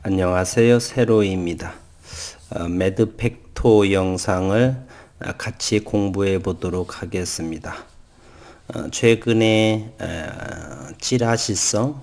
안녕하세요. 세로이입니다. 매드팩토 영상을 같이 공부해 보도록 하겠습니다. 최근에 찌라시성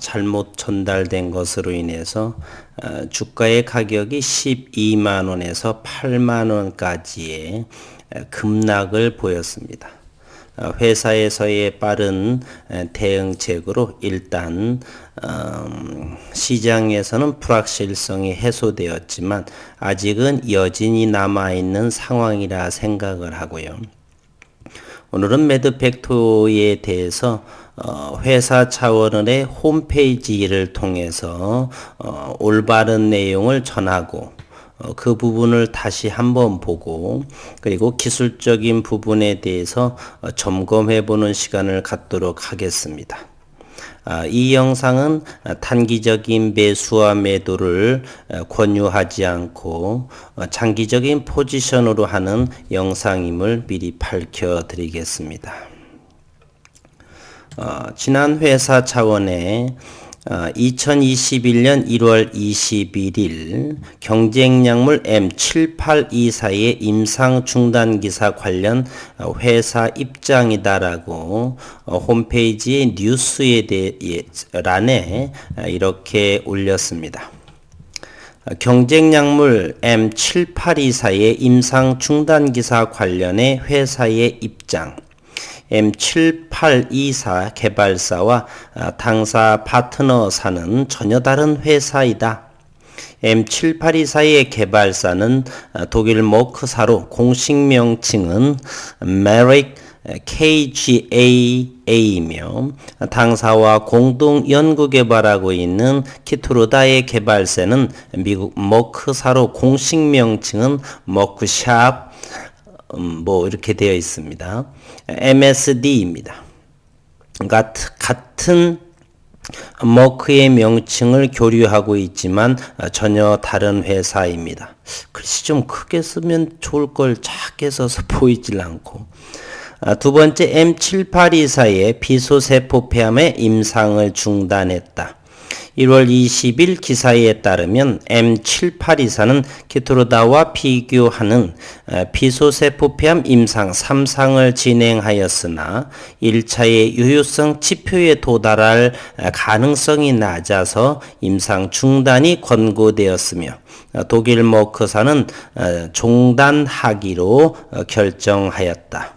잘못 전달된 것으로 인해서 주가의 가격이 12만원에서 8만원까지의 급락을 보였습니다. 회사에서의 빠른 대응책으로 일단 시장에서는 불확실성이 해소되었지만 아직은 여진이 남아있는 상황이라 생각을 하고요. 오늘은 매드팩토에 대해서 회사 차원의 홈페이지를 통해서 올바른 내용을 전하고 그 부분을 다시 한번 보고 그리고 기술적인 부분에 대해서 점검해 보는 시간을 갖도록 하겠습니다. 이 영상은 단기적인 매수와 매도를 권유하지 않고 장기적인 포지션으로 하는 영상임을 미리 밝혀 드리겠습니다. 지난 회사 차원의 2021년 1월 21일 경쟁약물 M7824의 임상 중단 기사 관련 회사 입장이다라고 홈페이지의 뉴스에 란에 이렇게 올렸습니다. 경쟁약물 M7824의 임상 중단 기사 관련해 회사의 입장. M7824 개발사와 당사 파트너사는 전혀 다른 회사이다. M7824의 개발사는 독일 머크사로 공식 명칭은 Merck KGaA이며 당사와 공동 연구 개발하고 있는 키트루다의 개발사는 미국 머크사로 공식 명칭은 머크샵 이렇게 되어 있습니다. MSD입니다. 같은 머크의 명칭을 교류하고 있지만 전혀 다른 회사입니다. 글씨 좀 크게 쓰면 좋을 걸 작게 써서 보이질 않고. 두 번째, M7824의 비소세포 폐암의 임상을 중단했다. 1월 20일 기사에 따르면 M7824는 키트루다와 비교하는 비소세포폐암 임상 3상을 진행하였으나 1차의 유효성 지표에 도달할 가능성이 낮아서 임상 중단이 권고되었으며 독일 머크사는 종단하기로 결정하였다.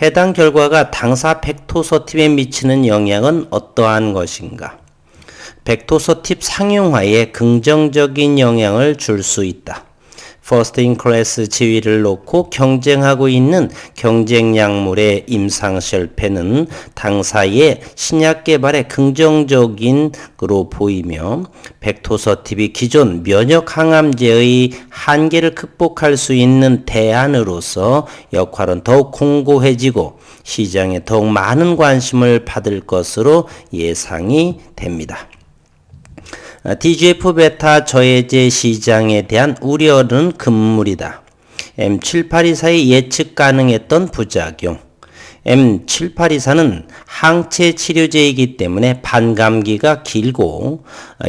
해당 결과가 당사 벡토서팁에 미치는 영향은 어떠한 것인가? 벡토서팁 상용화에 긍정적인 영향을 줄 수 있다. 퍼스트 인 클래스 지위를 놓고 경쟁하고 있는 경쟁약물의 임상 실패는 당사의 신약 개발에 긍정적인으로 보이며 벡토서팁이 기존 면역 항암제의 한계를 극복할 수 있는 대안으로서 역할은 더욱 공고해지고 시장에 더욱 많은 관심을 받을 것으로 예상이 됩니다. TGF-베타 저해제 시장에 대한 우려는 금물이다. M7824의 예측 가능했던 부작용. M7824는 항체 치료제이기 때문에 반감기가 길고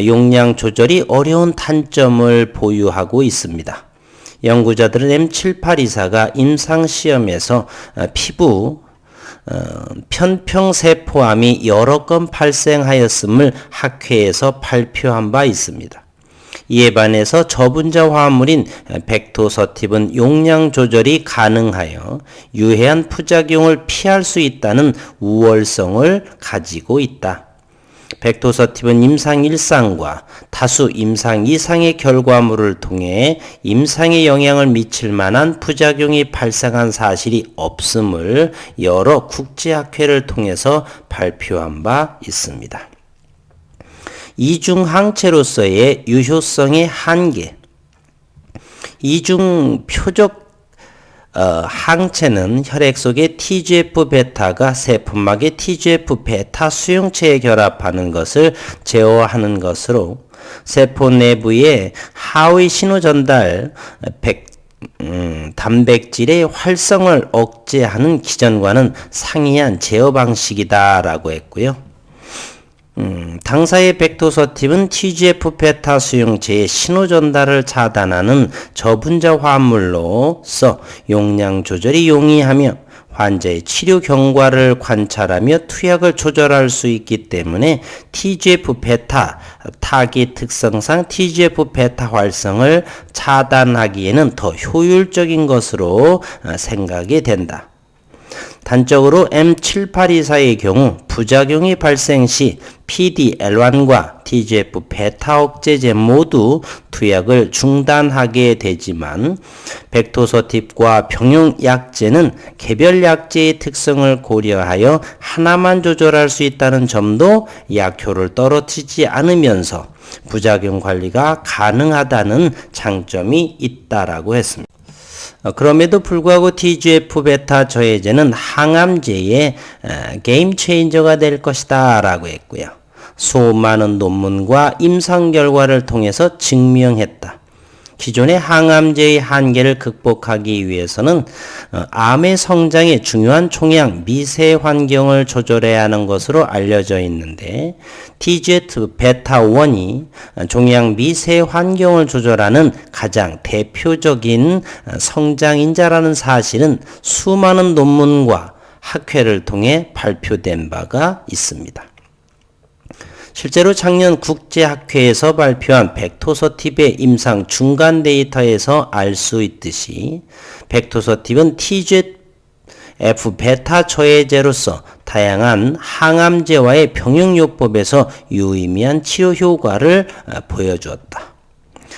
용량 조절이 어려운 단점을 보유하고 있습니다. 연구자들은 M7824가 임상시험에서 피부 편평세포암이 여러 건 발생하였음을 학회에서 발표한 바 있습니다. 이에 반해서 저분자 화합물인 벡토서팁은 용량 조절이 가능하여 유해한 부작용을 피할 수 있다는 우월성을 가지고 있다. 벡토서팁은 임상 1상과 다수 임상 2상의 결과물을 통해 임상에 영향을 미칠 만한 부작용이 발생한 사실이 없음을 여러 국제학회를 통해서 발표한 바 있습니다. 이중 항체로서의 유효성의 한계. 이중 표적 항체는 혈액 속의 TGF-베타가 세포막의 TGF-베타 수용체에 결합하는 것을 제어하는 것으로 세포 내부의 하위 신호 전달 단백질의 활성을 억제하는 기전과는 상이한 제어 방식이다라고 했고요. 당사의 벡토서팁은 TGF-베타 수용체의 신호 전달을 차단하는 저분자 화합물로서 용량 조절이 용이하며 환자의 치료 경과를 관찰하며 투약을 조절할 수 있기 때문에 TGF-베타 타깃 특성상 TGF-베타 활성을 차단하기에는 더 효율적인 것으로 생각이 된다. 단적으로 M7824의 경우 부작용이 발생 시 PDL1과 TGF-베타 억제제 모두 투약을 중단하게 되지만 벡토서팁과 병용약제는 개별 약제의 특성을 고려하여 하나만 조절할 수 있다는 점도 약효를 떨어뜨리지 않으면서 부작용 관리가 가능하다는 장점이 있다라고 했습니다. 그럼에도 불구하고 TGF-베타 저해제는 항암제의 게임 체인저가 될 것이다 라고 했고요. 수많은 논문과 임상 결과를 통해서 증명했다. 기존의 항암제의 한계를 극복하기 위해서는 암의 성장에 중요한 종양 미세 환경을 조절해야 하는 것으로 알려져 있는데 TGF-베타1이 종양 미세 환경을 조절하는 가장 대표적인 성장인자라는 사실은 수많은 논문과 학회를 통해 발표된 바가 있습니다. 실제로 작년 국제학회에서 발표한 벡토서팁의 임상 중간 데이터에서 알 수 있듯이 벡토서팁은 TGF-베타 저해제로서 다양한 항암제와의 병용요법에서 유의미한 치료 효과를 보여주었다.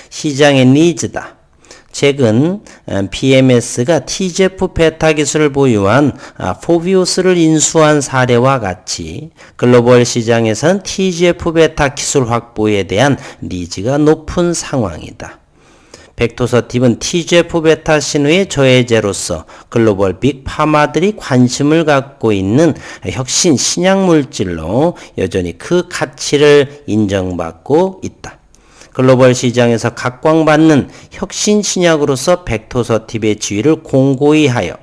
시장의 니즈다. 최근 BMS가 TGF-베타 기술을 보유한 포비우스를 인수한 사례와 같이 글로벌 시장에선 TGF-베타 기술 확보에 대한 니즈가 높은 상황이다. 벡토서팁은 TGF-베타 신호의 저해제로서 글로벌 빅파마들이 관심을 갖고 있는 혁신 신약물질로 여전히 그 가치를 인정받고 있다. 글로벌 시장에서 각광받는 혁신 신약으로서 벡토서팁의 지위를 공고히 하여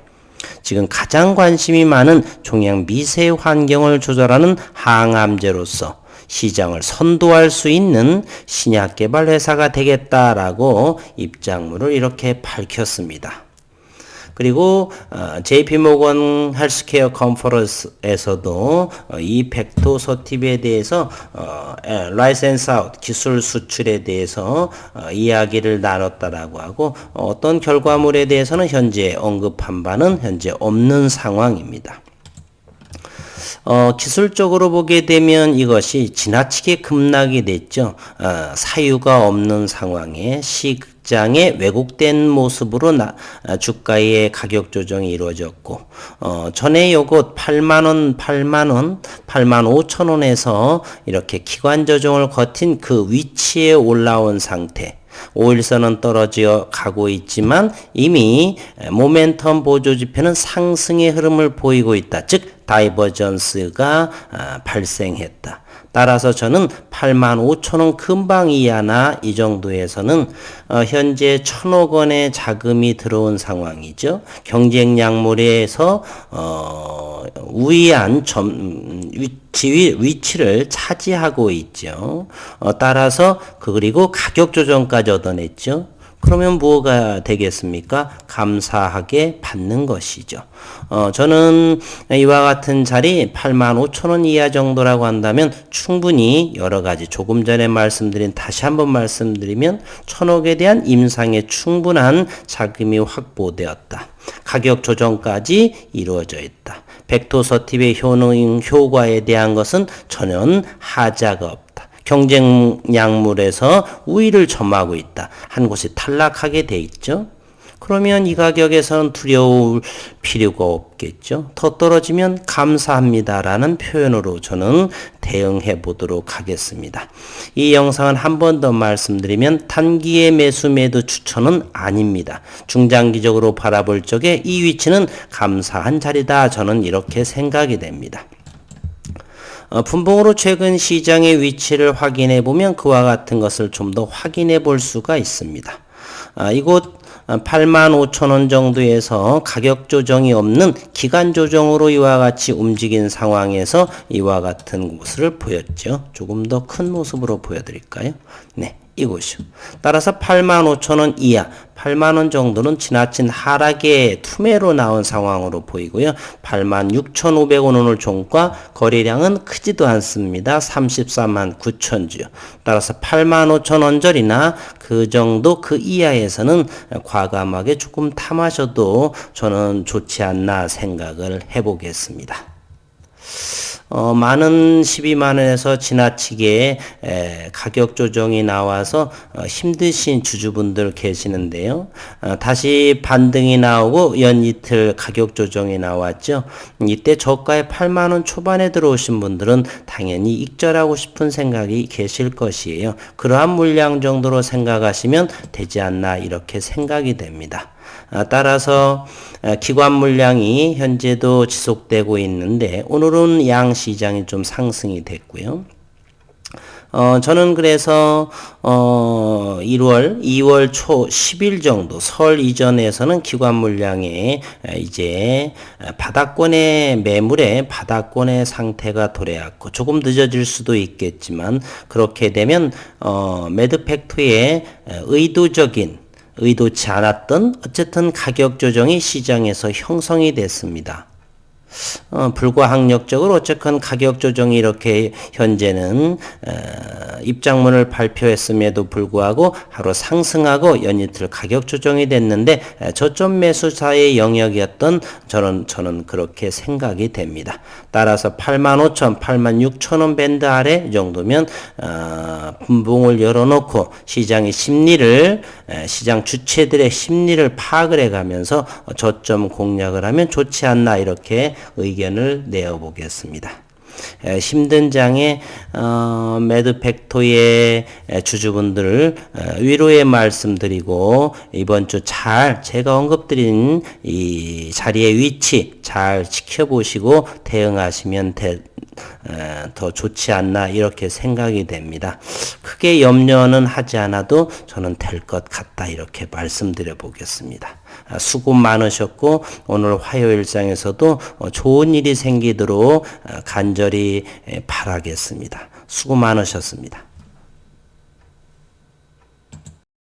지금 가장 관심이 많은 종양 미세 환경을 조절하는 항암제로서 시장을 선도할 수 있는 신약 개발 회사가 되겠다라고 입장문을 이렇게 밝혔습니다. 그리고 JP모건 헬스케어 컨퍼런스에서도 이 벡토서팁에 대해서 라이센스 아웃 기술 수출에 대해서 이야기를 나눴다라고 하고 어떤 결과물에 대해서는 현재 언급한 바는 현재 없는 상황입니다. 기술적으로 보게 되면 이것이 지나치게 급락이 됐죠. 사유가 없는 상황에 시장의 왜곡된 모습으로 주가의 가격 조정이 이루어졌고 전에 요것 8만원, 85,000원에서 이렇게 기관 조정을 거친 그 위치에 올라온 상태. 5일선은 떨어져 가고 있지만 이미 모멘텀 보조지표는 상승의 흐름을 보이고 있다. 즉 다이버전스가 발생했다. 따라서 저는 85,000원 금방 이하나 이 정도에서는 현재 1,000억 원의 자금이 들어온 상황이죠. 경쟁 약물에서 우위한 위치를 차지하고 있죠. 따라서 그리고 가격 조정까지 얻어냈죠. 그러면 뭐가 되겠습니까? 감사하게 받는 것이죠. 저는 이와 같은 자리 85,000원 이하 정도라고 한다면 충분히 여러 가지 조금 전에 말씀드린 다시 한번 말씀드리면 1,000억에 대한 임상에 충분한 자금이 확보되었다. 가격 조정까지 이루어져 있다. 벡토서팁의 효과에 대한 것은 전혀 하자가 없다. 경쟁 약물에서 우위를 점하고 있다. 한 곳이 탈락하게 돼 있죠. 그러면 이 가격에서는 두려울 필요가 없겠죠. 더 떨어지면 감사합니다라는 표현으로 저는 대응해 보도록 하겠습니다. 이 영상은 한 번 더 말씀드리면 단기의 매수 매도 추천은 아닙니다. 중장기적으로 바라볼 적에 이 위치는 감사한 자리다. 저는 이렇게 생각이 됩니다. 분봉으로 최근 시장의 위치를 확인해 보면 그와 같은 것을 좀 더 확인해 볼 수가 있습니다. 이곳 85,000원 정도에서 가격 조정이 없는 기간 조정으로 이와 같이 움직인 상황에서 이와 같은 모습을 보였죠. 조금 더 큰 모습으로 보여드릴까요? 네. 이곳이요. 따라서 85,000원 이하, 8만원 정도는 지나친 하락의 투매로 나온 상황으로 보이고요. 86,500원 오늘 종가 거래량은 크지도 않습니다. 34만 9천주요. 따라서 85,000원짜리나 그 정도 그 이하에서는 과감하게 조금 탐하셔도 저는 좋지 않나 생각을 해보겠습니다. 많은 12만원에서 지나치게 가격 조정이 나와서 힘드신 주주분들 계시는데요. 다시 반등이 나오고 연이틀 가격 조정이 나왔죠. 이때 저가에 8만원 초반에 들어오신 분들은 당연히 익절하고 싶은 생각이 계실 것이에요. 그러한 물량 정도로 생각하시면 되지 않나 이렇게 생각이 됩니다. 따라서 기관 물량이 현재도 지속되고 있는데 오늘은 양 시장이 좀 상승이 됐고요. 저는 그래서 1월, 2월 초 10일 정도 설 이전에서는 기관 물량에 이제 바닥권의 매물의 바닥권의 상태가 도래했고 조금 늦어질 수도 있겠지만 그렇게 되면 매드 팩토의 의도치 않았던 어쨌든 가격 조정이 시장에서 형성이 됐습니다. 불가항력적으로 어쨌건 가격 조정이 이렇게 현재는 입장문을 발표했음에도 불구하고 하루 상승하고 연이틀 가격 조정이 됐는데 저점 매수사의 영역이었던 저는 그렇게 생각이 됩니다. 따라서 85,000, 86,000원 밴드 아래 정도면 분봉을 열어놓고 시장의 심리를 시장 주체들의 심리를 파악을 해가면서 저점 공략을 하면 좋지 않나 이렇게 의견을 내어보겠습니다. 힘든 장에 매드팩토의 주주분들을 위로의 말씀드리고 이번 주 잘 제가 언급드린 이 자리의 위치 잘 지켜보시고 대응하시면 더 좋지 않나 이렇게 생각이 됩니다. 크게 염려는 하지 않아도 저는 될 것 같다 이렇게 말씀드려 보겠습니다. 수고 많으셨고 오늘 화요일장에서도 좋은 일이 생기도록 간절히 바라겠습니다. 수고 많으셨습니다.